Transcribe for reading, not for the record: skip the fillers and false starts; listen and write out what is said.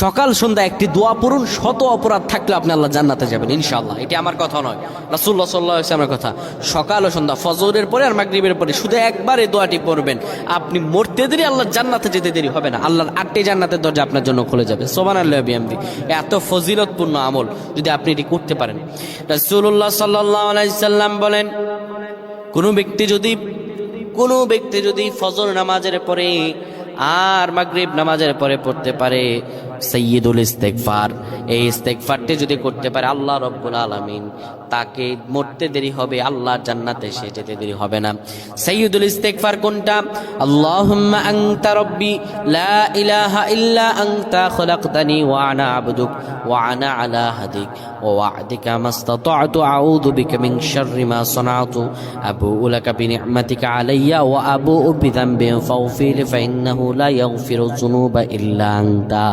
সকাল সন্ধ্যা একটি দোয়া পড়ুন, শত অপরাধ থাকলে আপনি আল্লাহ জান্নাতে যাবেন ইনশাআল্লাহ। এটি আমার কথা নয়, রাসূলুল্লাহ সাল্লাল্লাহু আলাইহি ওয়াসাল্লামের কথা। সকাল ও সন্ধ্যা, ফজরের পরে আর মাগরিবের পরে শুধু একবার এই দোয়াটি পড়বেন, আপনি মরতে দেরি আল্লাহ জান্নাতে যেতে দেরি হবে না। আল্লাহর 8টি জান্নাতের দরজা আপনার জন্য খুলে যাবে। সুবহানাল্লাহি ওয়া বিহামদিহি। এত ফজিলতপূর্ণ আমল যদি আপনি এটি করতে পারেন। রাসূলুল্লাহ সাল্লাল্লাহু আলাইহি সাল্লাম বলেন, কোনো ব্যক্তি যদি ফজর নামাজের পরে আর মাগরিব নামাজের পরে পড়তে পারে সাইয়্যিদুল ইস্তেগফার, এই ইস্তেগফারটি যদি করতে পারে, আল্লাহ রাব্বুল আলামিন তাকে মরতে দেরি হবে, আল্লাহর জান্নাতে সে যেতে দেরি হবে না। সাইয়্যিদুল ইস্তেগফার কোনটা? আল্লাহুম্মা আনতা রাব্বি লা ইলাহা ইল্লা আনতা খলাকতানি ওয়া আনা আবদুক ওয়া আনা আলা হাদিক ওয়া ওয়া'দিকা মাসতাতা'তু আউযু বিকা মিন শাররি মা সানা'তু আবুউ লাকা বিনি'মাতিকা আলাইয়া ওয়া আবুউ বিযামবি ফাগফির ফা ইন্নাহু লা ইয়াগফিরু যুনুবা ইল্লা আনতা।